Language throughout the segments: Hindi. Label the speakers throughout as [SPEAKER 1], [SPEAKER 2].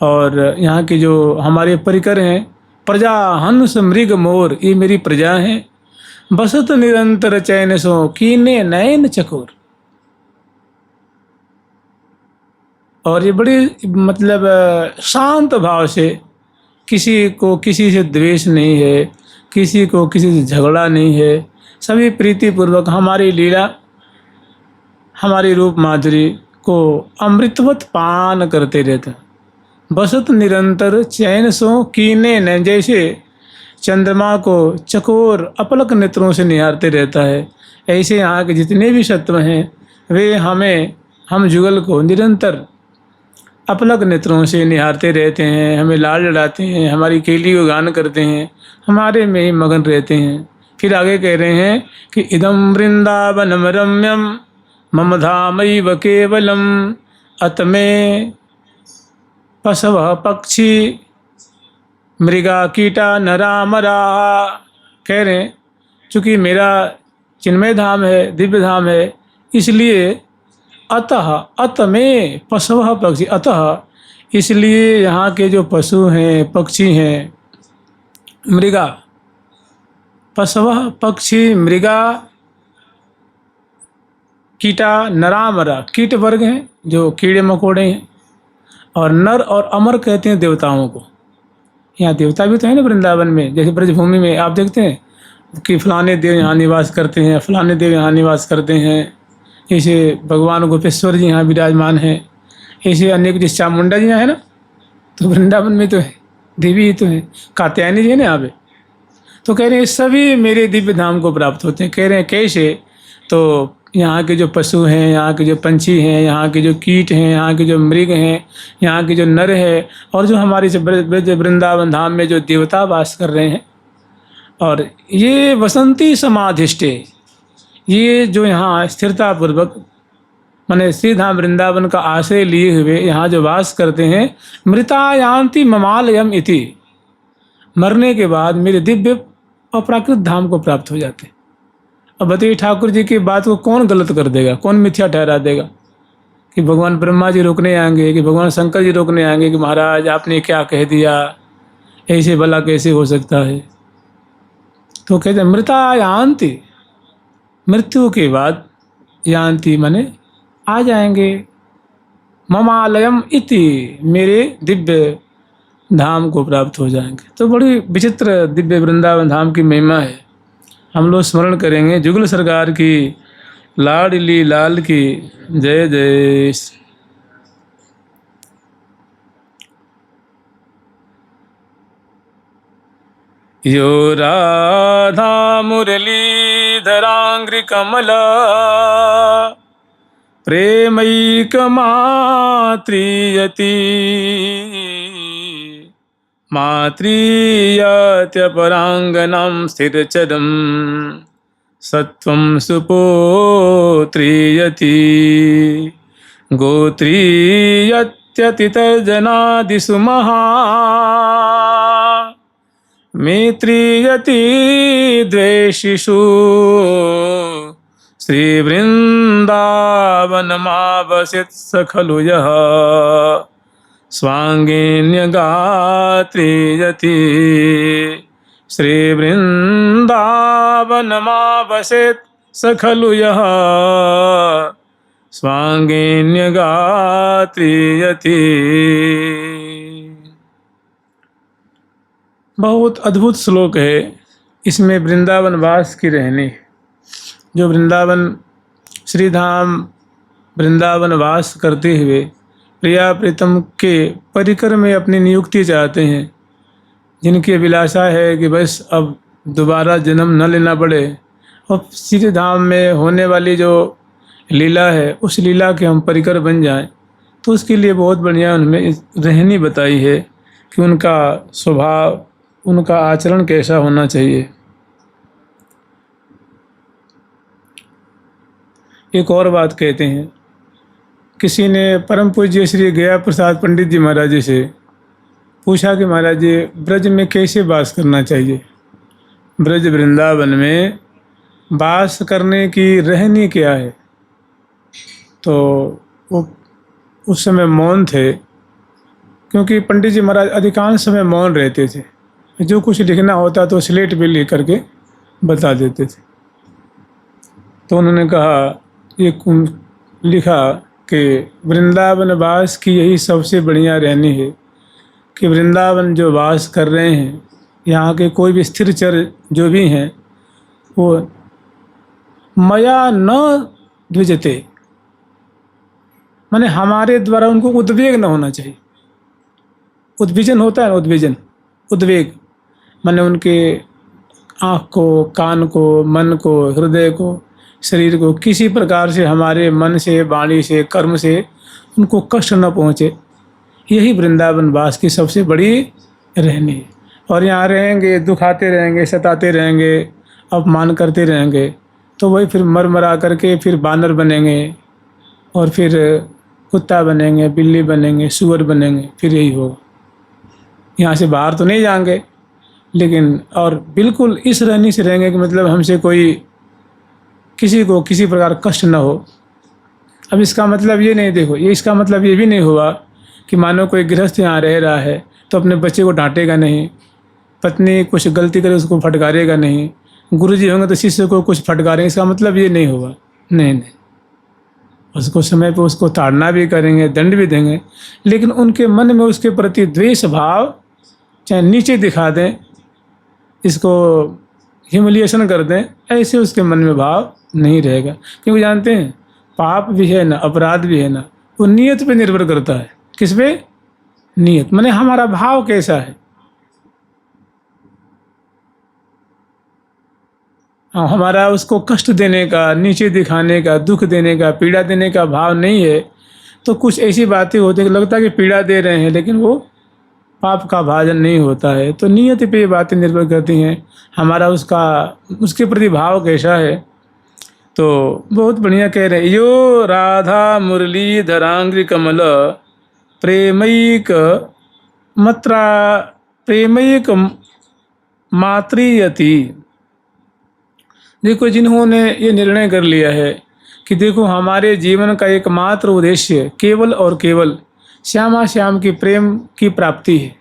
[SPEAKER 1] और यहाँ के जो हमारे परिकर हैं, प्रजा हंस मृग मोर, ये मेरी प्रजा हैं। बसत निरंतर चैन सो कीने नयन चकोर। और ये बड़ी मतलब शांत भाव से, किसी को किसी से द्वेष नहीं है, किसी को किसी से झगड़ा नहीं है, सभी प्रीतिपूर्वक हमारी लीला, हमारी रूप माधुरी को अमृतवत पान करते रहते हैं। बसत निरंतर चैन सो कीने न, जैसे चंद्रमा को चकोर अपलक नेत्रों से निहारते रहता है, ऐसे यहाँ के जितने भी सत्व हैं वे हम जुगल को निरंतर अपलक नेत्रों से निहारते रहते हैं, हमें लाड लड़ाते हैं, हमारी केली को गान करते हैं, हमारे में ही मगन रहते हैं। फिर आगे कह रहे हैं कि इदम वृंदावनम रम्यम मम धामैव केवलम अतमे पशवः पक्षी मृगा कीटा नरामरा। कह रहे हैं चूँकि मेरा चिन्मय धाम है, दिव्य धाम है, इसलिए अतः अत में पशवः पक्षी, अतः इसलिए यहाँ के जो पशु हैं, पक्षी हैं, मृगा, पशवः पक्षी मृगा कीटा नरामरा, कीट वर्ग हैं जो कीड़े मकोड़े हैं, और नर और अमर कहते हैं देवताओं को। यहाँ देवता भी तो है ना वृंदावन में, जैसे ब्रजभूमि में आप देखते हैं कि फलाने देव यहाँ निवास करते हैं, फलाने देव यहाँ निवास करते हैं। ऐसे भगवान गोपेश्वर जी यहाँ विराजमान हैं, ऐसे अनेक जैसे चामुंडा जी यहाँ है ना, तो वृंदावन में तो है, देवी ही तो है, कात्यायनी जी है ना यहाँ पे। तो कह रहे हैं सभी मेरे दिव्य धाम को प्राप्त होते हैं। कह रहे हैं कैसे, तो यहाँ के जो पशु हैं, यहाँ के जो पंछी हैं, यहाँ के जो कीट हैं, यहाँ के जो मृग हैं, यहाँ के जो नर है, और जो हमारे वृंदावन धाम में जो देवता वास कर रहे हैं, और ये वसंती समाधिष्टे, ये जो यहाँ स्थिरता पूर्वक माने श्री धाम वृंदावन का आश्रय लिए हुए यहाँ जो वास करते हैं, मृतायांति ममालयम इति, मरने के बाद मेरे दिव्य अपराकृत धाम को प्राप्त हो जाते हैं। अब बताइए ठाकुर जी की बात को कौन गलत कर देगा, कौन मिथ्या ठहरा देगा कि भगवान ब्रह्मा जी रोकने आएंगे, कि भगवान शंकर जी रोकने आएंगे कि महाराज आपने क्या कह दिया, ऐसे भला कैसे हो सकता है। तो कहते हैं मृतायांति, मृत्यु के बाद यांति माने आ जाएंगे, ममालयम इति, मेरे दिव्य धाम को प्राप्त हो जाएंगे। तो बड़ी विचित्र दिव्य वृंदावन धाम की महिमा है। हम लोग स्मरण करेंगे जुगल सरकार की, लाडली लाल की जय जय। यो राधा मुरलीधरांग्रि कमला प्रेमैकमात्रीयति मात्रीयत्यपरांगनां स्थिरचरं सत्वं सुपोत्रीयति गोत्रीयत्यतितर्जनादिषु महा मैत्रीयति द्वेषिषु श्रीवृन्दावनमावसित स खलु यः स्वांगिन्यगात्रीयति श्रीवृन्दावनमावसित स खलु यः स्वांगिन्यगात्रीयति। बहुत अद्भुत श्लोक है। इसमें वृंदावन वास की रहनी, जो वृंदावन श्रीधाम वृंदावन वास करते हुए प्रिया प्रीतम के परिकर में अपनी नियुक्ति चाहते हैं, जिनकी अभिलाषा है कि बस अब दोबारा जन्म न लेना पड़े और श्रीधाम में होने वाली जो लीला है उस लीला के हम परिकर बन जाएं, तो उसके लिए बहुत बढ़िया उनमें रहनी बताई है कि उनका स्वभाव, उनका आचरण कैसा होना चाहिए। एक और बात कहते हैं, किसी ने परम पूज्य श्री गया प्रसाद पंडित जी महाराज जी से पूछा कि महाराज जी ब्रज में कैसे वास करना चाहिए, ब्रज वृंदावन में वास करने की रहनी क्या है। तो वो उस समय मौन थे, क्योंकि पंडित जी महाराज अधिकांश समय मौन रहते थे, जो कुछ लिखना होता तो स्लेट पे लिख करके बता देते थे। तो उन्होंने कहा, लिखा कि वृंदावन वास की यही सबसे बढ़िया रहनी है कि वृंदावन जो वास कर रहे हैं, यहाँ के कोई भी स्थिर चर जो भी हैं, वो मया न द्विजते, माने हमारे द्वारा उनको उद्वेग न होना चाहिए। उद्विजन होता है, उद्विजन, उद्वेग माने उनके आँख को, कान को, मन को, हृदय को, शरीर को किसी प्रकार से हमारे मन से, वाणी से, कर्म से उनको कष्ट न पहुँचे। यही वृंदावन वास की सबसे बड़ी रहनी है। और यहाँ रहेंगे, दुखाते रहेंगे, सताते रहेंगे, अपमान करते रहेंगे, तो वही फिर मर मरा करके फिर बानर बनेंगे, और फिर कुत्ता बनेंगे, बिल्ली बनेंगे, सुअर बनेंगे, फिर यही होगा। यहाँ से बाहर तो नहीं जाएंगे, लेकिन और बिल्कुल इस रहनी से रहेंगे कि मतलब हमसे कोई, किसी को किसी प्रकार कष्ट न हो। अब इसका मतलब ये नहीं, देखो, ये इसका मतलब ये भी नहीं हुआ कि मानो कोई गृहस्थ यहाँ रह रहा है तो अपने बच्चे को डांटेगा नहीं, पत्नी कुछ गलती करे उसको फटकारेगा नहीं, गुरुजी होंगे तो शिष्य को कुछ फटकारेंगे, इसका मतलब ये नहीं होगा। नहीं नहीं, उसको समय पे उसको ताड़ना भी करेंगे, दंड भी देंगे, लेकिन उनके मन में उसके प्रति द्वेष भाव चाहे नीचे दिखा दें, इसको ह्यूमिलिएशन कर दें, ऐसे उसके मन में भाव नहीं रहेगा। क्योंकि जानते हैं पाप भी है ना, अपराध भी है ना, वो नियत पे निर्भर करता है। किस पे? नियत, माने हमारा भाव कैसा है। हमारा उसको कष्ट देने का, नीचे दिखाने का, दुख देने का, पीड़ा देने का भाव नहीं है, तो कुछ ऐसी बातें होती हैं कि लगता है कि पीड़ा दे रहे हैं, लेकिन वो पाप का भाजन नहीं होता है। तो नियत पे ये बातें निर्भर करती हैं, हमारा उसके प्रति भाव कैसा है। तो बहुत बढ़िया कह रहे हैं, यो राधा मुरली धरांग्री कमल प्रेमैक मात्रा प्रेमैक मात्रियति। देखो, जिन्होंने ये निर्णय कर लिया है कि देखो हमारे जीवन का एकमात्र उद्देश्य केवल और केवल श्यामा श्याम की प्रेम की प्राप्ति है,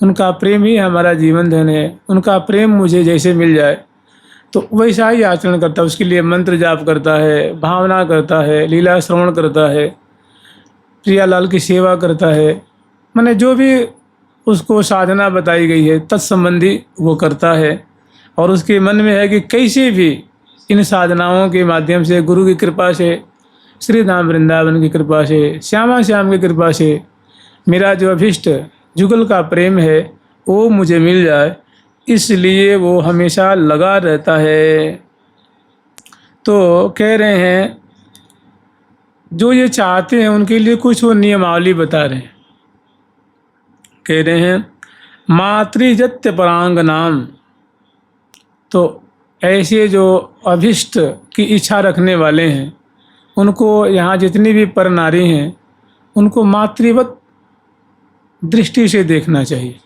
[SPEAKER 1] उनका प्रेम ही हमारा जीवन धन है, उनका प्रेम मुझे जैसे मिल जाए तो वैसा ही आचरण करता है, उसके लिए मंत्र जाप करता है, भावना करता है, लीला श्रवण करता है, प्रियालाल की सेवा करता है, माने जो भी उसको साधना बताई गई है तत्संबंधी वो करता है। और उसके मन में है कि कैसे भी इन साधनाओं के माध्यम से, गुरु की कृपा से, श्री धाम वृंदावन की कृपा से, श्यामा श्याम की कृपा से मेरा जो अभिष्ट जुगल का प्रेम है वो मुझे मिल जाए, इसलिए वो हमेशा लगा रहता है। तो कह रहे हैं जो ये चाहते हैं उनके लिए कुछ वो नियमावली बता रहे हैं। कह रहे हैं मातृजत्य परांग नाम, तो ऐसे जो अभिष्ट की इच्छा रखने वाले हैं उनको यहाँ जितनी भी पर नारी हैं उनको मातृवत दृष्टि से देखना चाहिए,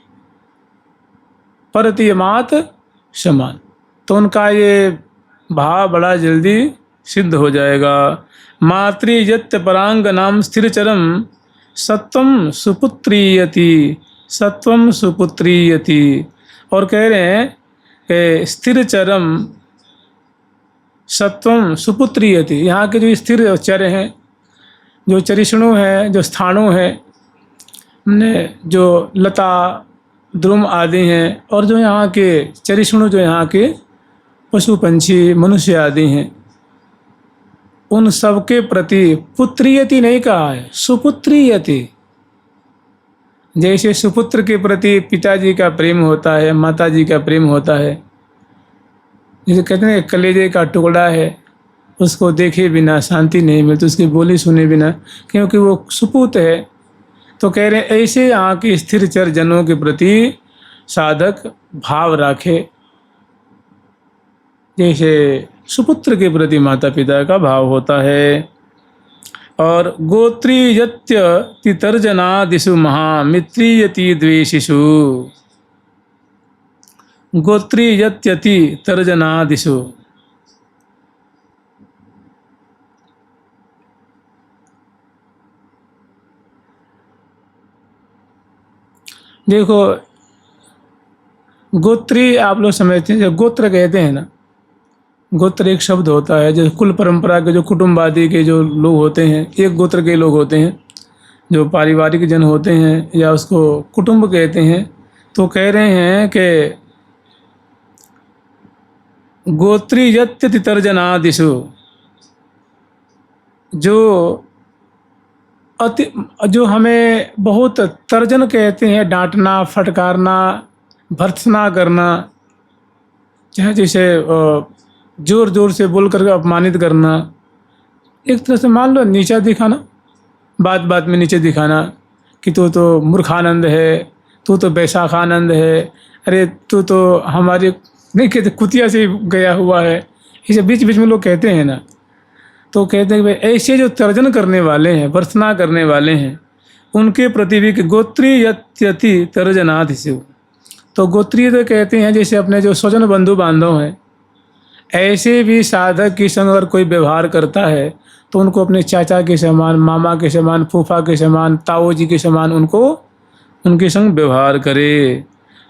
[SPEAKER 1] परतीयमात समान, तो उनका ये भाव बड़ा जल्दी सिद्ध हो जाएगा। मातृजत्य परांग नाम स्थिरचरम सत्वम सुपुत्रीयति, सत्वम सुपुत्रीयति। और कह रहे हैं कि स्थिरचरम सत्वम सुपुत्रीयति, यहाँ के जो स्थिर चर हैं, जो चरिष्णु हैं, जो स्थाणु हैं, जो लता द्रुम आदि हैं, और जो यहाँ के चरिष्णु, जो यहाँ के पशु पंछी मनुष्य आदि हैं, उन सब के प्रति पुत्रीयति नहीं कहा है, सुपुत्रीयति। जैसे सुपुत्र के प्रति पिताजी का प्रेम होता है, माताजी का प्रेम होता है, जैसे कहते हैं कलेजे का टुकड़ा है, उसको देखे बिना शांति नहीं मिलती, उसकी बोली सुने बिना, क्योंकि वो सुपुत है। तो कह रहे हैं ऐसे यहाँ के स्थिर चर जनों के प्रति साधक भाव रखे, जैसे सुपुत्र के प्रति माता पिता का भाव होता है। और गोत्रीयत्य तितर्जनादिषु महामित्रीयति द्वेषिषु, गोत्रीयत्यति तर्जनादिषु, देखो, गोत्री आप लोग समझते हैं, जो गोत्र कहते हैं ना, गोत्र एक शब्द होता है जो कुल परंपरा के, जो कुटुंबादि के जो लोग होते हैं, एक गोत्र के लोग होते हैं, जो पारिवारिक जन होते हैं, या उसको कुटुंब कहते हैं। तो कह रहे हैं कि गोत्री यत्यति तर्जनादिषु, जो हमें बहुत तर्जन कहते हैं, डांटना, फटकारना, भर्त्सना करना, चाहे जैसे जोर जोर से बोल करके अपमानित करना, एक तरह से मान लो नीचा दिखाना, बात बात में नीचे दिखाना कि तू तो मूर्खानंद है, तू तो बैसाखानंद है, अरे तू तो हमारे नहीं कहते कुतिया से गया हुआ है, इसे बीच बीच में लोग कहते हैं ना। तो कहते हैं कि भाई ऐसे जो तर्जन करने वाले हैं, भर्त्सना करने वाले हैं, उनके प्रति भी कि गोत्री यत्यति तर्जनादिषु। तो गोत्रीय तो कहते हैं जैसे अपने जो स्वजन बंधु बांधव हैं, ऐसे भी साधक के संग अगर कोई व्यवहार करता है तो उनको अपने चाचा के समान, मामा के समान, फूफा के समान, ताऊ जी के समान उनको उनके संग व्यवहार करे।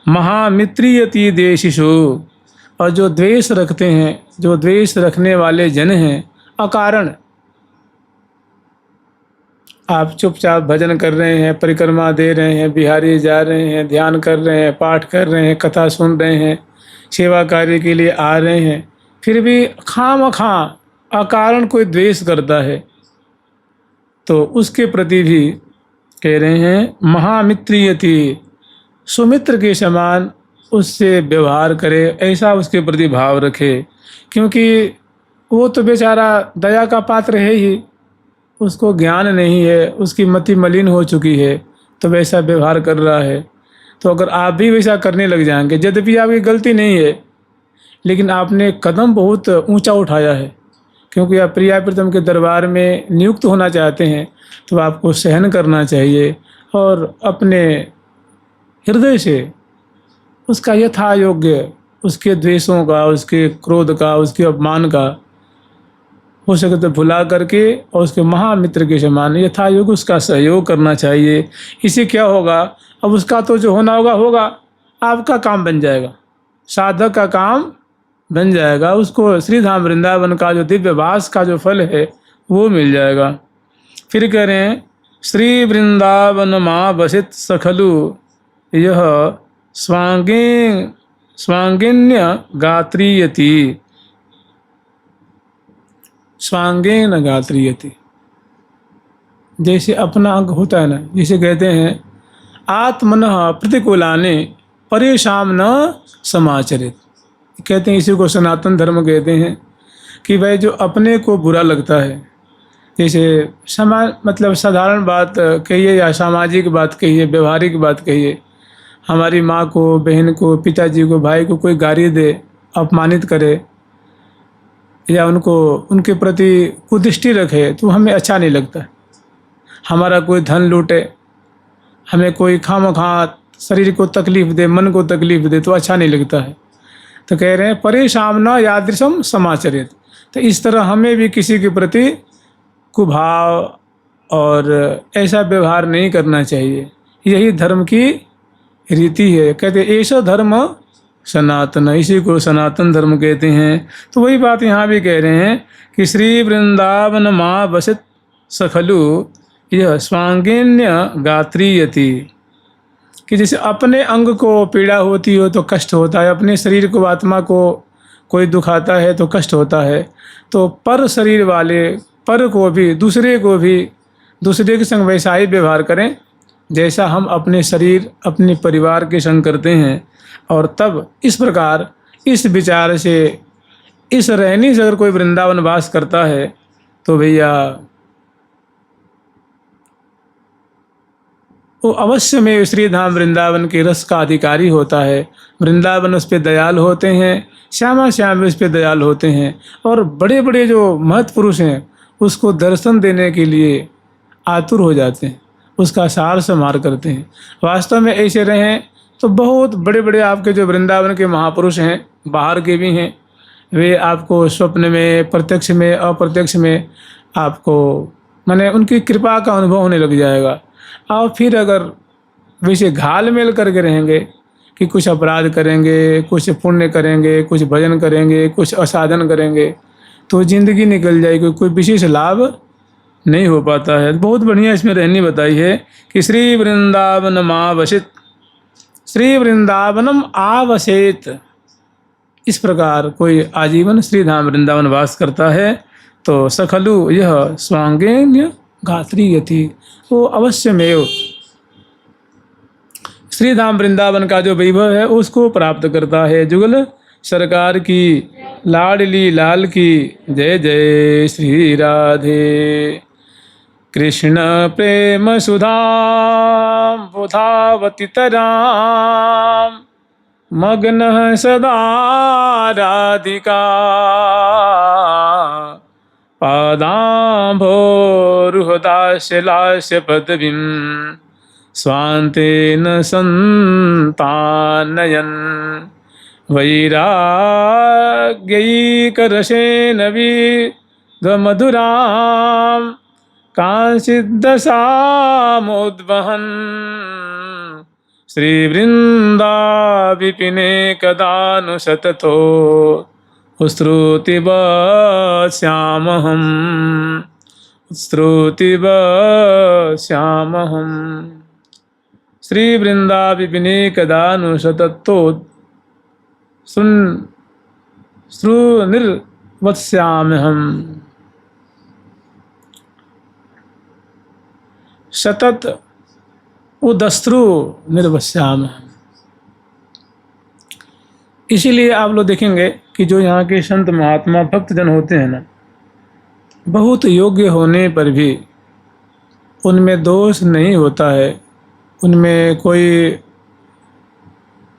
[SPEAKER 1] महामित्रीयति देशिषु, और जो द्वेष रखते हैं, जो द्वेष रखने वाले जन हैं, अकारण आप चुपचाप भजन कर रहे हैं, परिक्रमा दे रहे हैं, बिहारी जा रहे हैं, ध्यान कर रहे हैं, पाठ कर रहे हैं, कथा सुन रहे हैं, सेवा कार्य के लिए आ रहे हैं, फिर भी खामखा अकारण कोई द्वेष करता है, तो उसके प्रति भी कह रहे हैं महामित्रीयति, सुमित्र के समान उससे व्यवहार करे, ऐसा उसके प्रति भाव रखे। क्योंकि वो तो बेचारा दया का पात्र है ही, उसको ज्ञान नहीं है, उसकी मति मलिन हो चुकी है, तो वैसा व्यवहार कर रहा है। तो अगर आप भी वैसा करने लग जाएंगे, यद्यपि आपकी गलती नहीं है, लेकिन आपने कदम बहुत ऊंचा उठाया है, क्योंकि आप प्रिया प्रीतम के दरबार में नियुक्त होना चाहते हैं, तो आपको सहन करना चाहिए और अपने हृदय से उसका यथा योग्य, उसके द्वेषों का, उसके क्रोध का, उसके अपमान का हो सके तो भुला करके और उसके महामित्र के समान यथा योग्य उसका सहयोग करना चाहिए। इससे क्या होगा, अब उसका तो जो होना होगा होगा, आपका काम बन जाएगा, साधक का काम बन जाएगा, उसको श्रीधाम वृंदावन का जो दिव्य वास का जो फल है वो मिल जाएगा। फिर कह रहे हैं श्री वृंदावन माँ बसित सखलु यह स्वांगिन्य गात्रीयति, स्वांगेन गात्रीयति, जैसे अपना अंग होता है ना, जिसे कहते हैं आत्मनः प्रतिकूलाने परेशान न समाचरित, कहते हैं इसी को सनातन धर्म कहते हैं कि भाई जो अपने को बुरा लगता है, जैसे मतलब साधारण बात कहिए या सामाजिक बात कहिए, व्यवहारिक बात कहिए, हमारी माँ को, बहन को, पिताजी को, भाई को कोई गाली दे, अपमानित करे या उनको उनके प्रति कुदृष्टि रखे तो हमें अच्छा नहीं लगता। हमारा कोई धन लूटे, हमें कोई खामखा शरीर को तकलीफ दे, मन को तकलीफ दे, तो अच्छा नहीं लगता है। तो कह रहे हैं परेशान न यादृशम समाचरित, तो इस तरह हमें भी किसी के प्रति कुभाव और ऐसा व्यवहार नहीं करना चाहिए। यही धर्म की रीति है। कहते ऐसा धर्म सनातन, इसी को सनातन धर्म कहते हैं। तो वही बात यहाँ भी कह रहे हैं कि श्री वृंदावन माँ बसित सखलु यह स्वांगिन्य गात्रीयति, कि जैसे अपने अंग को पीड़ा होती हो तो कष्ट होता है, अपने शरीर को, आत्मा को कोई दुखाता है तो कष्ट होता है, तो पर शरीर वाले पर को भी, दूसरे को भी दूसरे के संग वैसा ही व्यवहार करें जैसा हम अपने शरीर, अपने परिवार के संग करते हैं। और तब इस प्रकार, इस विचार से, इस रहनी से अगर कोई वृंदावन वास करता है तो भैया वो अवश्य में श्रीधाम वृंदावन के रस का अधिकारी होता है। वृंदावन उस पर दयाल होते हैं, श्यामा श्याम उस पर दयाल होते हैं, और बड़े बड़े जो महत्पुरुष हैं उसको दर्शन देने के लिए आतुर हो जाते हैं, उसका सार संहार करते हैं। वास्तव में ऐसे रहें तो बहुत बड़े बड़े आपके जो वृंदावन के महापुरुष हैं, बाहर के भी हैं, वे आपको स्वप्न में, प्रत्यक्ष में, अप्रत्यक्ष में आपको माने उनकी कृपा का अनुभव होने लग जाएगा। और फिर अगर वैसे घाल मेल करके रहेंगे कि कुछ अपराध करेंगे, कुछ पुण्य करेंगे, कुछ भजन करेंगे, कुछ असाधन करेंगे, तो ज़िंदगी निकल जाएगी, कोई विशेष लाभ नहीं हो पाता है। बहुत बढ़िया इसमें रहनी बताई है कि श्री वृंदावनम आवसित, श्री वृंदावनम आवसेत, इस प्रकार कोई आजीवन श्री धाम वृंदावन वास करता है तो सखलु यह स्वांगेन्य गात्री यति, वो अवश्यमेव श्री धाम वृंदावन का जो वैभव है उसको प्राप्त करता है। जुगल सरकार की लाडली लाल की जय जय श्री राधे। कृष्ण प्रेम सुधा बुधावती तराम मग्न सदा राधिका पादाम्भोरुहदास्य लास्य पदवीं स्वान्तेन सन्तानयन् वैराग्यैकरसेन विद्वमधुरां कांचिद्दशामुद्वहन् श्रीवृन्दाविपिने कदानु सततो श्रुतिवश्यामहम् श्रुतिवश्यामहम्। श्री वृंदाविपिने कदानु सततो श्रुनिर्वत्स्याम्यहम्। सतत उदस्त्रु निर्वस्याम। इसीलिए आप लोग देखेंगे कि जो यहाँ के संत महात्मा भक्त जन होते हैं ना, बहुत योग्य होने पर भी उनमें दोष नहीं होता है, उनमें कोई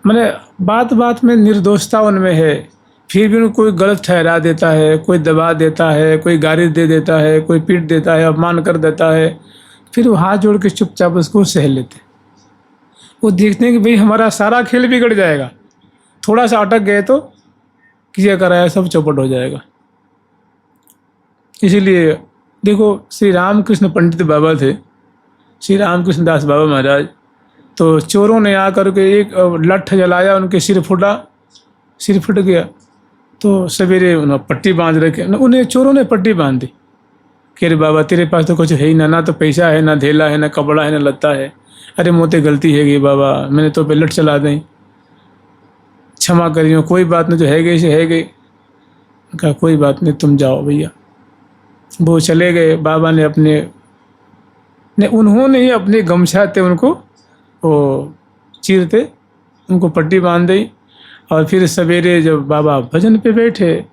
[SPEAKER 1] माने बात बात में निर्दोषता उनमें है, फिर भी उनको कोई गलत ठहरा देता है, कोई दबा देता है, कोई गाली दे देता है, कोई पीट देता है, अपमान कर देता है, फिर वो हाथ जोड़ के चुपचाप उसको सह लेते। वो देखते हैं कि भाई हमारा सारा खेल बिगड़ जाएगा, थोड़ा सा अटक गए तो किया कराया सब चौपट हो जाएगा। इसीलिए देखो श्री रामकृष्ण पंडित बाबा थे, श्री रामकृष्ण दास बाबा महाराज, तो चोरों ने आकर के एक लठ जलाया, उनके सिर फूटा, सिर फट गया, तो सवेरे उन्हें पट्टी बांध रखे, उन्हें चोरों ने पट्टी बांध दी कि अरे बाबा तेरे पास तो कुछ है ही ना, ना तो पैसा है, ना धेला है, ना कपड़ा है, ना लत्ता है, अरे मोते गलती है गई बाबा, मैंने तो पे लठ चला दें, क्षमा करियो, कोई बात नहीं, जो है गई से है गई। कहा कोई बात नहीं, तुम जाओ भैया। वो चले गए। बाबा ने उन्होंने ही अपने गमछा थे उनको वो चीरते उनको पट्टी बांध दी। और फिर सवेरे जब बाबा भजन पे बैठे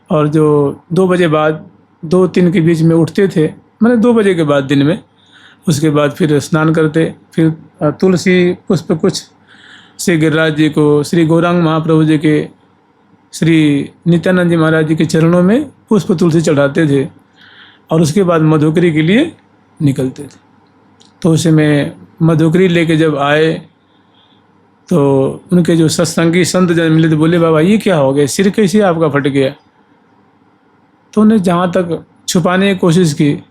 [SPEAKER 1] और जो 2 बजे बाद 2-3 के बीच में उठते थे, मैंने 2 बजे के बाद दिन में, उसके बाद फिर स्नान करते, फिर तुलसी पुष्प कुछ श्री गिरिराज जी को, श्री गौरांग महाप्रभु जी के, श्री नित्यानंद जी महाराज जी के चरणों में पुष्प तुलसी चढ़ाते थे और उसके बाद मधुकरी के लिए निकलते थे। तो उसे में मधुकरी लेके जब आए तो उनके जो सत्संगी संत जन मिले तो बोले बाबा ये क्या हो गया, सिर कैसे आपका फट गया। तो उन्हें जहाँ तक छुपाने की कोशिश की,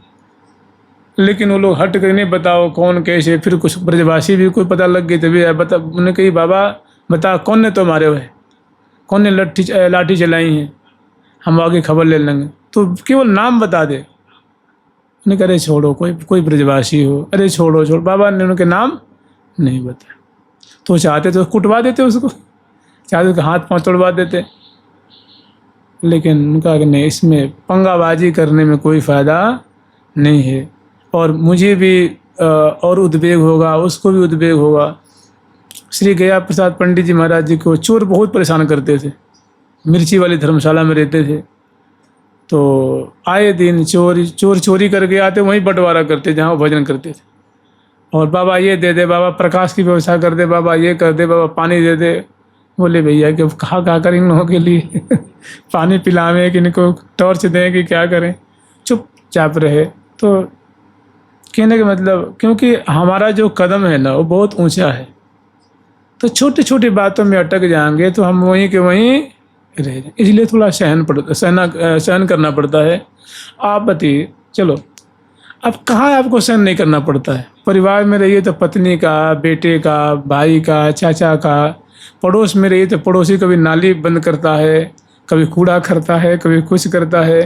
[SPEAKER 1] लेकिन वो लोग हट कर नहीं बताओ कौन कैसे। फिर कुछ ब्रजवासी भी कोई पता लग गई, तभी बता, उन्हें कही बाबा बता कौन ने तो मारे हुए, कौन ने लाठी चलाई है, हम आगे खबर ले लेंगे, तो केवल नाम बता दे। उन्हें कह अरे छोड़ो, कोई ब्रजवासी हो, अरे छोड़ो। बाबा ने उनके नाम नहीं बताया। तो चाहते तो कुटवा देते उसको, चाहते तो हाथ पाँव तोड़वा देते, लेकिन उनका कि नहीं, इसमें पंगाबाजी करने में कोई फ़ायदा नहीं है और मुझे भी और उद्वेग होगा, उसको भी उद्वेग होगा। श्री गया प्रसाद पंडित जी महाराज जी को चोर बहुत परेशान करते थे, मिर्ची वाली धर्मशाला में रहते थे, तो आए दिन चोरी करके आते, वहीं बंटवारा करते जहाँ वो भजन करते थे। और बाबा ये दे दे, बाबा प्रकाश की व्यवस्था कर दे, बाबा ये कर दे, बाबा पानी दे दे। बोले भैया कि कहाँ करें इन लोगों के लिए पानी पिलावें कि इनको टॉर्च दें कि क्या करें, चुपचाप रहे। तो कहने का मतलब, क्योंकि हमारा जो कदम है ना वो बहुत ऊंचा है, तो छोटी छोटी बातों में अटक जाएंगे तो हम वहीं के वहीं रह जाएंगे। इसलिए थोड़ा सहन करना पड़ता है। आप बताइए, चलो अब कहाँ आपको सहन नहीं करना पड़ता है। परिवार में रहिए तो पत्नी का, बेटे का, भाई का, चाचा का, पड़ोस में रहिए तो पड़ोसी कभी नाली बंद करता है, कभी कूड़ा करता है, कभी कुछ करता है।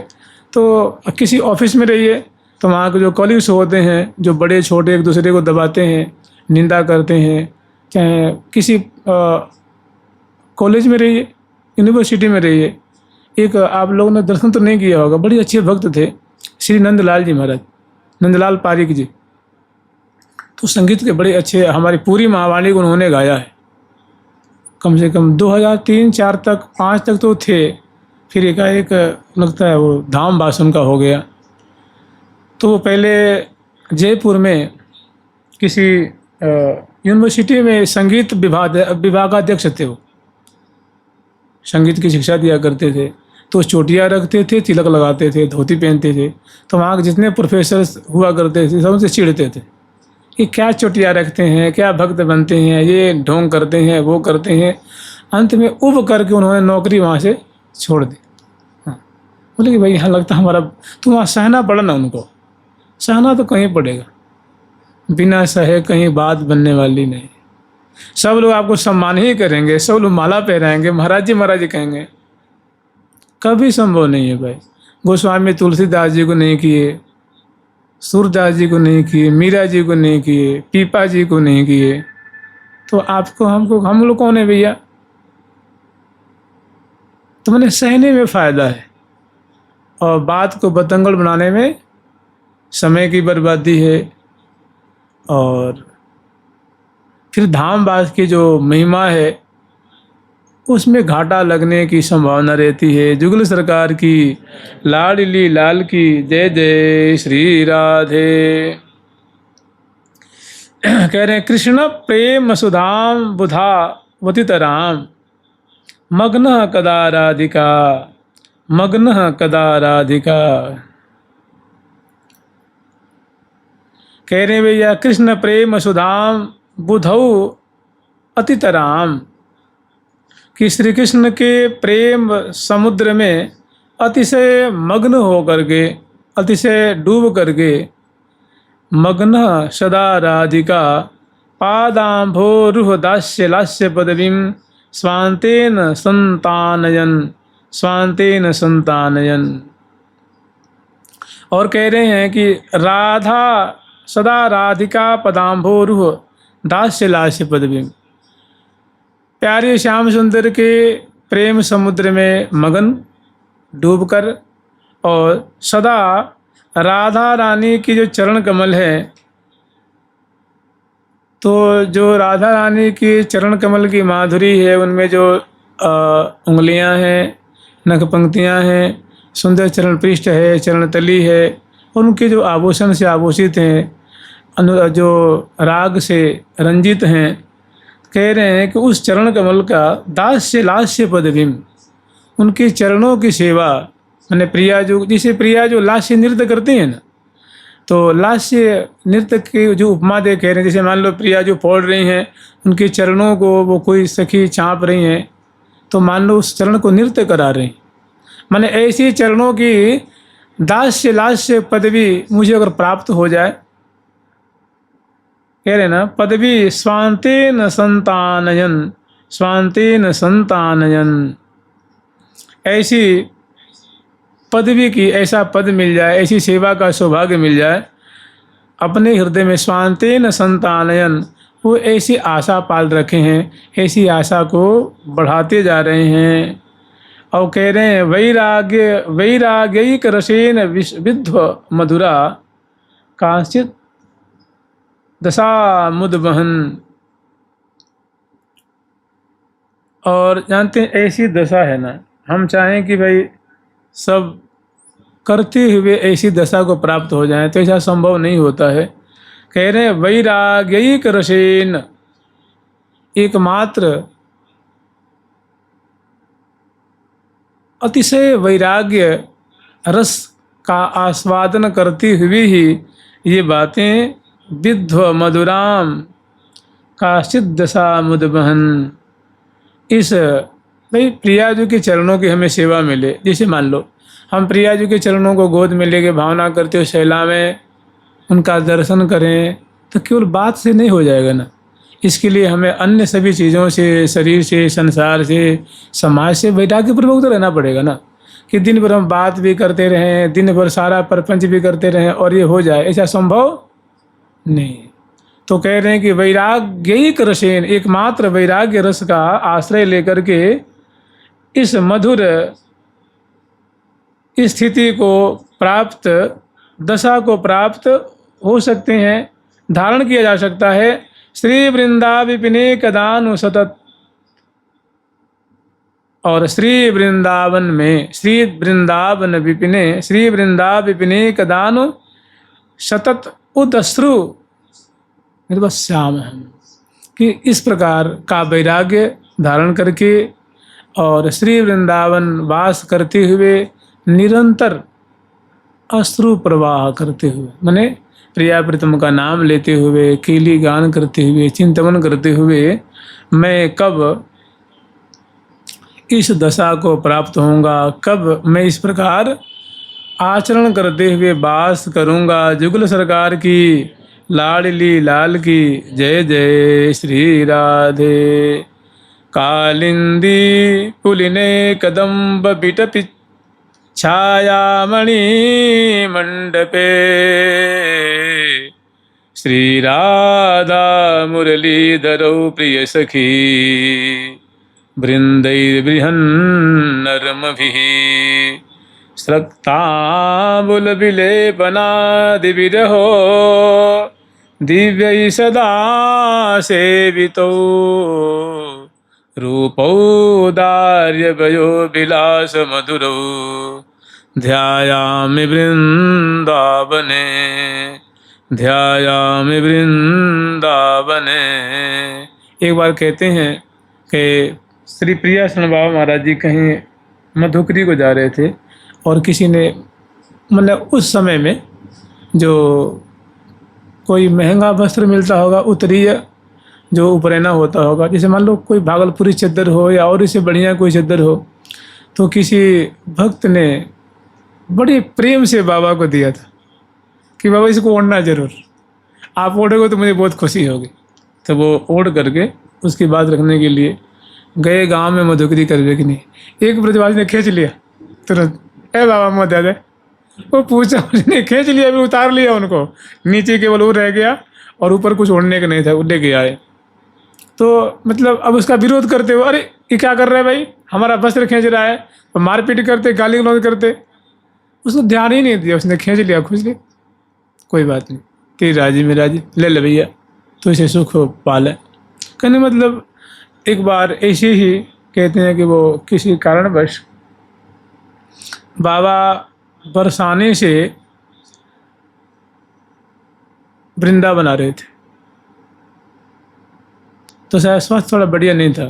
[SPEAKER 1] तो किसी ऑफिस में रहिए तो वहाँ के जो कॉलीग्स होते हैं, जो बड़े छोटे एक दूसरे को दबाते हैं, निंदा करते हैं। चाहे किसी कॉलेज में रहिए, यूनिवर्सिटी में रहिए। एक आप लोगों ने दर्शन तो नहीं किया होगा, बड़े अच्छे भक्त थे श्री नंदलाल जी महाराज, नंदलाल पारिक जी। तो संगीत के बड़े अच्छे, हमारी पूरी महावाणी को उन्होंने गाया है। कम से कम 2003-4 तक, 5 तक तो थे, फिर एकाएक लगता है वो धाम बास उनका हो गया। तो वो पहले जयपुर में किसी यूनिवर्सिटी में संगीत विभागाध्यक्ष थे। वो संगीत की शिक्षा दिया करते थे। तो चोटियाँ रखते थे, तिलक लगाते थे, धोती पहनते थे। तो वहाँ के जितने प्रोफेसर हुआ करते थे सब उनसे चिढ़ते थे कि क्या चोटियाँ रखते हैं, क्या भक्त बनते हैं, ये ढोंग करते हैं, वो करते हैं। अंत में उब करके उन्होंने नौकरी वहाँ से छोड़ दी। हाँ, बोले कि भाई यहाँ लगता हमारा, तो वहाँ सहना पड़ा ना उनको। सहना तो कहीं पड़ेगा, बिना सहे कहीं बात बनने वाली नहीं। सब लोग आपको सम्मान ही करेंगे, सब लोग माला पहनाएंगे, महाराज जी कहेंगे, कभी संभव नहीं है भाई। गोस्वामी तुलसीदास जी को नहीं किए, सूरदास जी को नहीं किए, मीरा जी को नहीं किए, पीपा जी को नहीं किए, तो आपको हम लोग कौन है भैया। तो मैंने सहने में फ़ायदा है, और बात को बतंगड़ बनाने में समय की बर्बादी है। और फिर धामवास की जो महिमा है उसमें घाटा लगने की संभावना रहती है। जुगल सरकार की लाडली लाल की जय जय श्री राधे। कह रहे हैं कृष्ण प्रेम सुधाम बुधा वतितराम मग्न कदा राधिका, मग्न कदा राधिका। कह रहे हैं भैया कृष्ण प्रेम सुधाम बुधौ अतितराम, कि श्री कृष्ण के प्रेम समुद्र में अतिशय मग्न हो करके, अतिशय डूब करके, मग्न सदा राधिका पादाम्भोरुह दास्य लास्य पदवीं स्वान्तेन संतानयन, स्वान्तेन संतानयन। और कह रहे हैं कि राधा सदा राधिका पदाम्भोरुह दास्य लास्य पदवीं, प्यारे श्याम सुंदर के प्रेम समुद्र में मगन डूबकर, और सदा राधा रानी की जो चरण कमल है, तो जो राधा रानी की चरण कमल की माधुरी है, उनमें जो उंगलियां हैं, नख पंक्तियां हैं, सुंदर चरण पृष्ठ है, चरण तली है, उनके जो आभूषण से आभूषित हैं, जो राग से रंजित हैं, कह रहे हैं कि उस चरण कमल का दास्य लास्य पदवीं, उनके चरणों की सेवा, मैंने प्रिया जो, जिसे प्रिया जो लास्य नृत्य करती हैं ना, तो लास्य नृत्य की जो उपमा दे कह रहे हैं, जैसे मान लो प्रिया जो पौड़ रही हैं, उनके चरणों को वो कोई सखी चाँप रही हैं, तो मान लो उस चरण को नृत्य करा रही हैं। माने ऐसी चरणों की दास्य लास्य पदवी मुझे अगर प्राप्त हो जाए, कह रहे ना पदवी स्वान्तेन संतानयन, स्वान्तेन संतानयन, ऐसी पदवी की, ऐसा पद मिल जाए, ऐसी सेवा का सौभाग्य मिल जाए अपने हृदय में, स्वान्तेन संतानयन, वो ऐसी आशा पाल रखे हैं, ऐसी आशा को बढ़ाते जा रहे हैं। और कह रहे हैं वैराग्य वैराग्यिक रसेन विद्व मधुरा कांचित दशा मुदबहन। और जानते हैं ऐसी दशा है ना, हम चाहें कि भाई सब करते हुए ऐसी दशा को प्राप्त हो जाए, तो ऐसा संभव नहीं होता है। कह रहे हैं वैराग्यिक रसेन, एकमात्र अतिशय वैराग्य रस का आस्वादन करते हुए ही ये बातें विद्व मधुराम काचित दशा मुदबहन, इस भाई प्रिया जी के चरणों की हमें सेवा मिले। जैसे मान लो हम प्रिया जी के चरणों को गोद में लेके भावना करते हो, शैला में उनका दर्शन करें, तो केवल बात से नहीं हो जाएगा ना। इसके लिए हमें अन्य सभी चीज़ों से, शरीर से, संसार से, समाज से वैराग्यपूर्वक तो रहना पड़ेगा ना। कि दिन भर हम बात भी करते रहें, दिन भर सारा प्रपंच भी करते रहें और ये हो जाए, ऐसा संभव नहीं। तो कह रहे हैं कि वैराग्यिक रसेन, एकमात्र वैराग्य रस का आश्रय लेकर के इस मधुर स्थिति को प्राप्त, दशा को प्राप्त हो सकते हैं, धारण किया जा सकता है। श्री वृंदा विपिने कदानु सतत, और श्री वृंदावन में, श्री वृंदावन विपिने, श्री वृंदा विपिने कदानु सतत उदश्रु निर्वस्याम हम, कि इस प्रकार का वैराग्य धारण करके और श्री वृंदावन वास करते हुए निरंतर अश्रु प्रवाह करते हुए, माने प्रिया प्रीतम का नाम लेते हुए, कीली गान करते हुए, चिंतन करते हुए मैं कब इस दशा को प्राप्त होऊंगा, कब मैं इस प्रकार आचरण करते हुए वास करूंगा। जुगल सरकार की लाडली लाल की जय जय श्री राधे। कालिंदी पुलिने कदम्ब बिटपि छायामणि मंडपे, श्री राधा मुरलीधरौ प्रिय सखी बृहन्नरमभिः, स्रक्ताम्बुलविलेपनादिविरहो दिव्यै सदा सेवितौ, रूपौदार्यभयो विलासमधुरौ ध्यायामि वृन्दावने, ध्यायामि वृन्दावने। एक बार कहते हैं कि श्री प्रिया शरण बाबा महाराज जी कहीं मधुकरी को जा रहे थे और किसी ने, मतलब उस समय में जो कोई महंगा वस्त्र मिलता होगा, उत्तरीय जो उपरैना होता होगा, जैसे मान लो कोई भागलपुरी चद्दर हो या और इससे बढ़िया कोई चद्दर हो, तो किसी भक्त ने बड़े प्रेम से बाबा को दिया था कि बाबा इसको ओढ़ना जरूर, आप ओढ़ोगे तो मुझे बहुत खुशी होगी। तो वो ओढ़ करके उसकी बात रखने के लिए गए गांव में मधुकरी करवे कि नहीं। एक ब्रजवासी ने खींच लिया तुरंत, ए बाबा मत दे। वो पूछा, उसने खींच लिया, अभी उतार लिया उनको, नीचे केवल वो रह गया और ऊपर कुछ ओढ़ने का नहीं था, वो लेके आए। तो मतलब अब उसका विरोध करते हो, अरे ये क्या कर रहा है भाई, हमारा वस्त्र खींच रहा है, तो मारपीट करते, गाली गलौज करते। उसको ध्यान ही नहीं दिया, उसने खींच लिया, खुश लिया, कोई बात नहीं, तेरी राजी में राजी, ले ले भैया, तो इसे सुख पाले। कहने मतलब एक बार ऐसे ही कहते हैं कि वो किसी कारणवश बाबा बरसाने से वृंदावन आ रहे थे, तो शायद स्वास्थ्य थोड़ा बढ़िया नहीं था,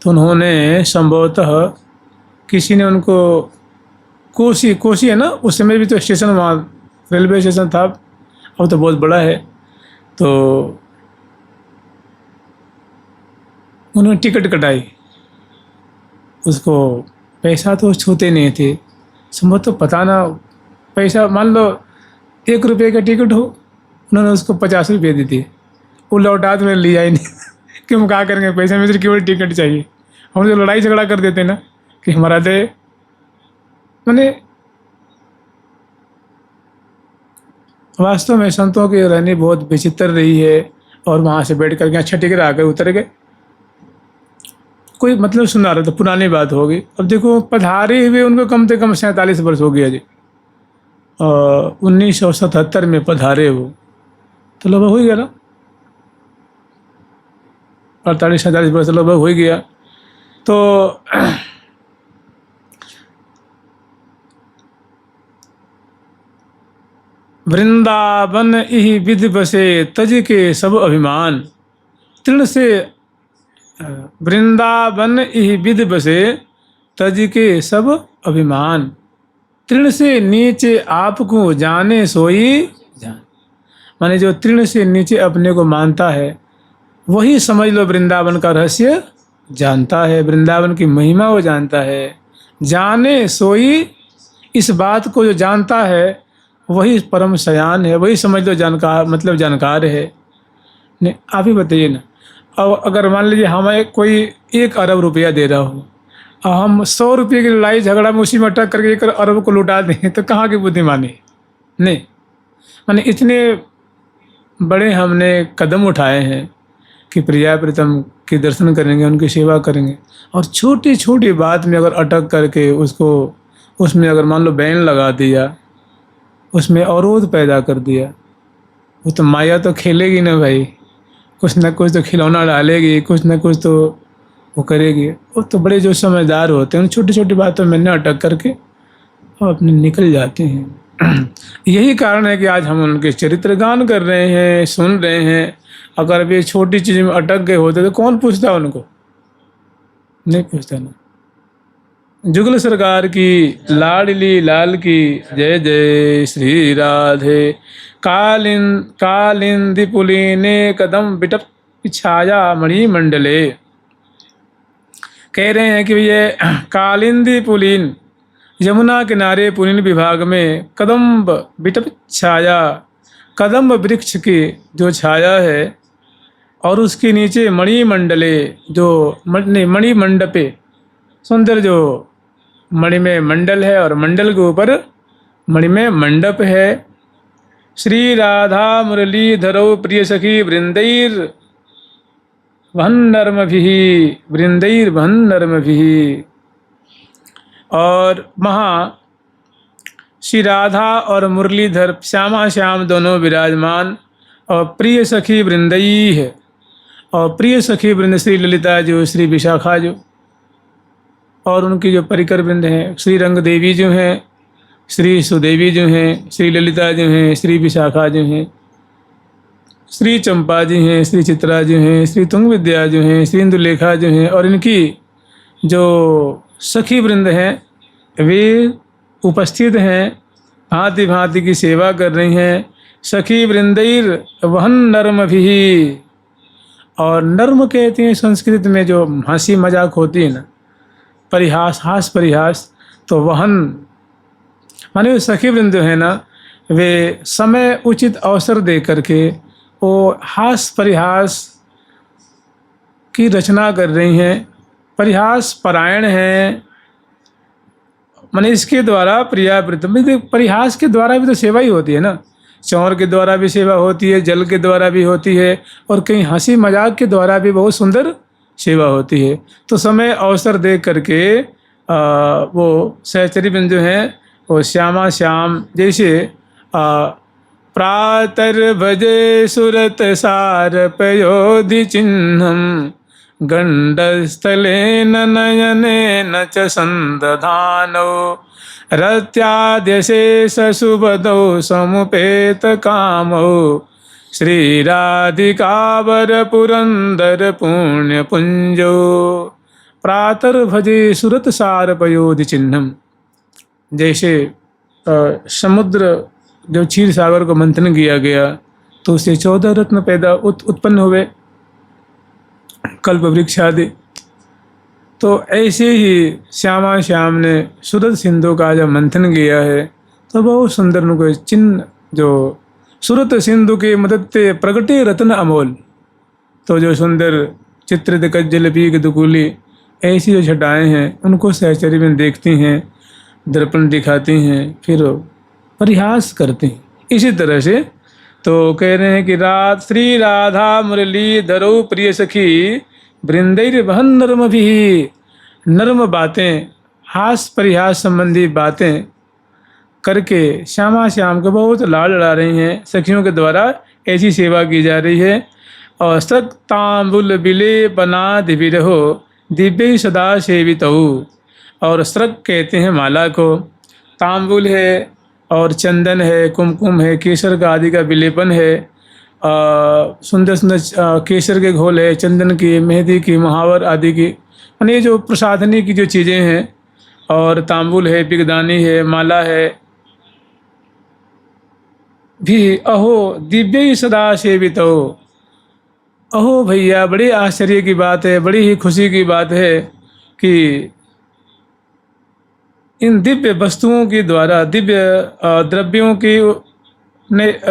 [SPEAKER 1] तो उन्होंने संभवतः किसी ने उनको कोसी है ना, उस समय भी तो स्टेशन वहाँ रेलवे स्टेशन था, अब तो बहुत बड़ा है, तो उन्होंने टिकट कटाई। उसको पैसा तो छूते नहीं थे, संभव तो पता ना, पैसा मान लो 1 रुपये का टिकट हो, उन्होंने उसको 50 रुपये दे दिए, वो लौटा तो मैंने लिया ही नहीं कि हम क्या करेंगे, पैसे में से केवल टिकट चाहिए। हम जो लड़ाई झगड़ा कर देते ना कि हमारा दे, मैंने वास्तव में संतों की रहनी बहुत विचित्र रही है। और वहाँ से बैठ कर के अच्छा टिकट आकर उतर गए, कोई मतलब सुना रहा था, पुरानी बात होगी। अब देखो पधारे हुए उनको कम से कम 47 वर्ष हो गया जी, 1977 में पधारे वो, तो लगभग हो गया ना, 48-47 वर्ष लगभग हो गया। तो वृंदावन इहि विधि बसे तज के सब अभिमान, तृण से वृंदावन इहि विधि बसे तज के सब अभिमान, तृण से नीचे आपको जाने सोई जान। माने जो तृण से नीचे अपने को मानता है वही समझ लो वृंदावन का रहस्य जानता है, वृंदावन की महिमा वो जानता है। जाने सोई, इस बात को जो जानता है वही परम शयान है, वही समझ लो जानकार, मतलब जानकार है। नहीं, आप ही बताइए ना। अब अगर मान लीजिए हमें कोई 1 अरब रुपया दे रहा हो और हम 100 रुपये की लड़ाई झगड़ा में उसी में अटक करके 1 अरब को लुटा दें तो कहाँ की बुद्धिमानी। नहीं, माने इतने बड़े हमने कदम उठाए हैं कि प्रिया प्रीतम के दर्शन करेंगे, उनकी सेवा करेंगे, और छोटी छोटी बात में अगर अटक करके उसको, उसमें अगर मान लो बैन लगा दिया, उसमें अवरोध पैदा कर दिया, वो तो माया तो खेलेगी ना भाई, कुछ ना कुछ तो खिलौना डालेगी, कुछ ना कुछ तो वो करेगी। वो तो बड़े जो समझदार होते हैं उन छोटी छोटी बातों में न अटक करके वो अपने निकल जाते हैं। यही कारण है कि आज हम उनके चरित्र गान कर रहे हैं, सुन रहे हैं। अगर वे छोटी चीज़ में अटक गए होते तो कौन पूछता उनको, नहीं पूछता ना। जुगल सरकार की लाडली लाल की जय जय श्री राधे। कालिंदी पुलीने कदम बिटप छाया मणि मंडले। कह रहे हैं कि ये कालिंदी पुलीन, यमुना किनारे पुलीन विभाग में कदम्ब बिटप छाया, कदम्ब वृक्ष की जो छाया है, और उसके नीचे मणि मंडले, जो मणि मंडपे, सुंदर जो मणि में मंडल है और मंडल के ऊपर मणि में मंडप है। श्री राधा मुरली धरो प्रिय सखी वृंदैर वहन नर्म भी। और वहाँ श्री राधा और मुरलीधर श्यामा श्याम दोनों विराजमान, और प्रिय सखी वृंदई है, और प्रिय सखी वृंद श्री ललिता जो, श्री विशाखा जो, और उनकी जो परिकर वृंद हैं, श्री रंग देवी जो हैं, श्री सुदेवी जो हैं, श्री ललिता जो हैं, श्री विशाखा जो हैं, श्री चंपा जी हैं, श्री चित्रा जो हैं, श्री तुंग विद्या जो हैं, श्री इंदुलेखा जो हैं, और इनकी जो सखी वृंद हैं वे उपस्थित हैं, भांति भांति की सेवा कर रही हैं। सखी वृंदैर वहन नर्म भी। और नर्म कहते हैं संस्कृत में जो हंसी मजाक होती है ना, परिहास, हास परिहास, तो वहन माने सखी वृंद है ना, वे समय उचित अवसर दे करके वो हास परिहास की रचना कर रही हैं, परिहास परायण हैं। माने इसके द्वारा प्रिया प्रीतम, परिहास के द्वारा भी तो सेवा ही होती है ना, चौर के द्वारा भी सेवा होती है, जल के द्वारा भी होती है, और कहीं हंसी मजाक के द्वारा भी बहुत सुंदर सेवा होती है। तो समय अवसर दे करके वो सहचरी बिंद जो हैं वो श्यामा श्याम जैसे प्रातर भजे सुरत सार पयोधि चिन्हम गंडस्थले नयने न च संदधानो रत्याद्यशेष सुबदौ समुपेत कामो श्री राधिकावर पुरंदर पुण्य पुंजो। प्रातर भजे सुरत सार पयोधि चिन्हम, जैसे समुद्र जब क्षीर सागर को मंथन किया गया तो उससे 14 रत्न पैदा उत्पन्न हुए, कल्प वृक्ष आदि। तो ऐसे ही श्यामा श्याम ने सुरत सिंधु का जब मंथन किया है तो बहुत सुंदर उनको चिन्ह, जो सुरत सिंधु के मदद से प्रगटे रत्न अमोल, तो जो सुंदर चित्रित कज्जल पीक दुकुली, ऐसी जो छटाएँ हैं उनको सहचर्य में देखती हैं, दर्पण दिखाती हैं, फिर परिहास करते हैं। इसी तरह से तो कह रहे हैं कि श्री राधा मुरली धरो प्रिय सखी वृंदैर वहन नर्म भी। नर्म बातें, हास परिहास संबंधी बातें करके श्यामा श्याम को बहुत लाड लड़ा रही हैं, सखियों के द्वारा ऐसी सेवा की जा रही है। और सक तांबुल बिले बनाद विरहो दिव्य सदा सेवितौ, और स्रक कहते हैं माला को, तांबुल है और चंदन है, कुमकुम है, केसर का आदि का विलेपन है, सुंदर सुंदर केसर के घोल है, चंदन की, मेहंदी की, महावर आदि की, यानी जो प्रसाधनी की जो चीज़ें हैं, और तांबुल है, पिगदानी है, माला है भी। अहो दिव्य ही सदा सेवित हो। अहो भैया, बड़ी आश्चर्य की बात है, बड़ी ही खुशी की बात है कि इन दिव्य वस्तुओं के द्वारा, दिव्य द्रव्यों के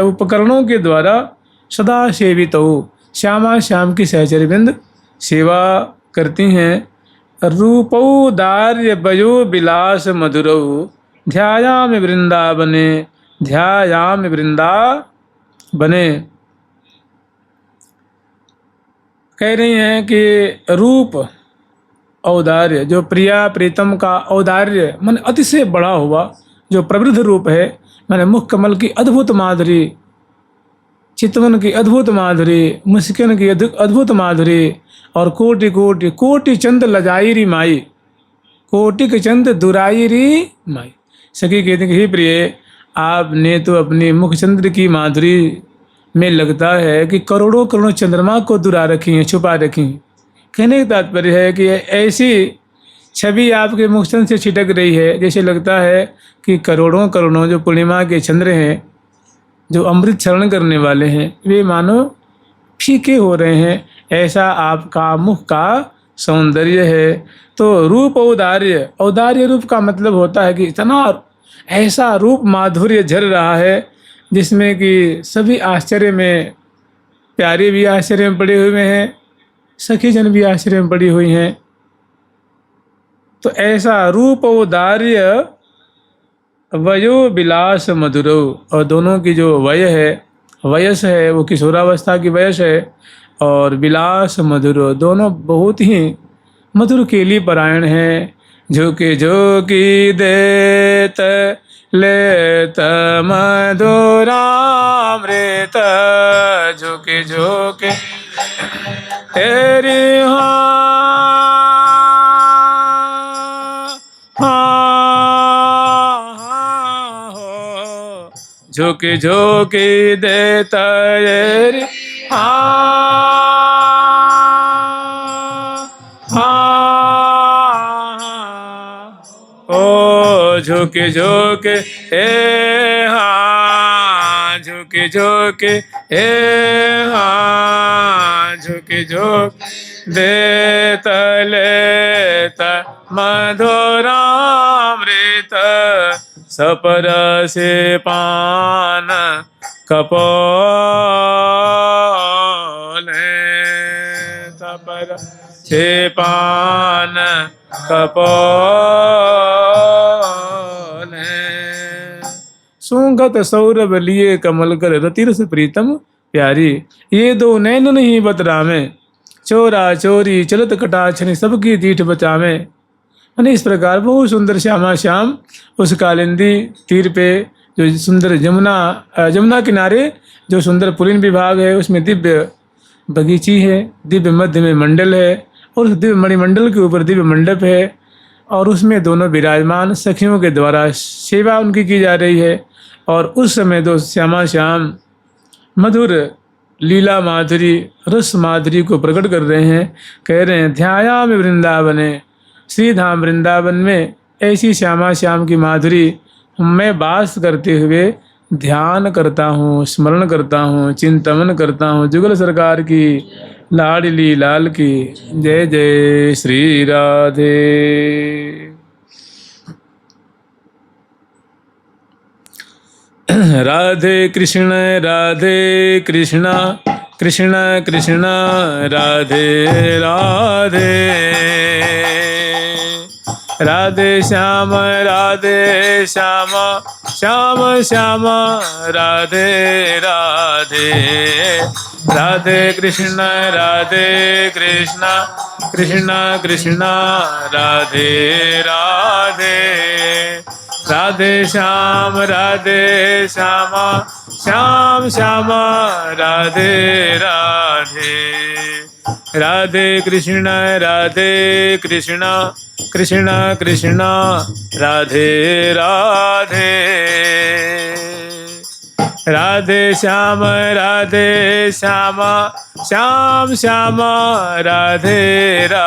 [SPEAKER 1] उपकरणों के द्वारा सदा सेवित हो। श्यामा श्याम की सहचरबिंद सेवा करती हैं। रूपौदार्य वयो विलास मधुरौ ध्यायामि वृंदावने, ध्यायामि वृंदावने। कह रही हैं कि रूप औदार्य, जो प्रिया प्रीतम का औदार्य मन अतिशय बड़ा हुआ, जो प्रवृद्ध रूप है, मैंने मुख कमल की अद्भुत माधुरी, चितवन की अद्भुत माधुरी, मुस्किन की अद्भुत माधुरी, और कोटि कोटि कोटि चंद लजाई री माई, कोटि के चंद दुराई री माई। सखी कहते कि हे प्रिय, आपने तो अपनी मुख चंद्र की माधुरी में लगता है कि करोड़ों करोड़ों चंद्रमा को दुरा रखी हैं, छुपा रखी हैं। कहने का तात्पर्य है कि ऐसी छवि आपके मुख चंद्र से छिटक रही है, जैसे लगता है कि करोड़ों करोड़ों जो पूर्णिमा के चंद्र हैं, जो अमृत चरण करने वाले हैं, वे मानो फीके हो रहे हैं। ऐसा आपका मुख का सौंदर्य है। तो रूप औदार्य, औदार्य रूप का मतलब होता है कि इतना ऐसा रूप माधुर्य झर रहा है जिसमें कि सभी आश्चर्य में, प्यारे भी आश्चर्य में पड़े हुए हैं, सखी जन भी आश्चर्य में पड़ी हुई हैं। तो ऐसा रूप औदार्य वयो विलास मधुरो, और दोनों की जो वयस है वो किशोरावस्था की वयस है, और विलास मधुरो, दोनों बहुत ही मधुर केली परायण हैं। झोंके झोंकी देत लेत मधुरामृत, झोंके झोंके तेरी झोंके झोंके देता रे ओ झोंके झोंके झोंके झोंके झोंके झोंके देता लेता मधुरामृत, सपर से पान कपोल, सपर से पान कपोल। सुगत सौरभ लिए कमल कर रतिरस प्रीतम प्यारी, ये दो नैन नहीं बतरामे, चोरा चोरी चलत कटाक्षणी सबकी दीठ बचावे। मैंने इस प्रकार बहुत सुंदर श्यामा श्याम उस कालिंदी तीर पे, जो सुंदर जमुना किनारे जो सुंदर पुलिन विभाग है, उसमें दिव्य बगीची है, दिव्य मध्य में मंडल है, और उस दिव्य मणिमंडल के ऊपर दिव्य मंडप है, और उसमें दोनों विराजमान सखियों के द्वारा सेवा उनकी की जा रही है। और उस समय दो श्यामा श्याम मधुर लीला माधुरी, रस माधुरी को प्रकट कर रहे हैं। कह रहे हैं ध्यायामि वृंदावने, श्री धाम वृंदावन में ऐसी श्यामा श्याम की माधुरी मैं वास करते हुए ध्यान करता हूँ, स्मरण करता हूँ, चिंतन करता हूँ। जुगल सरकार की लाडली लाल की जय जय श्री राधे। राधे कृष्ण कृष्ण कृष्ण राधे राधे, राधे श्याम श्याम श्याम श्याम राधे राधे, राधे कृष्ण कृष्ण कृष्ण राधे राधे, राधे श्याम श्याम श्याम राधे राधे, राधे कृष्ण कृष्ण कृष्ण राधे राधे, राधे श्याम श्याम श्याम श्याम राधे राधे।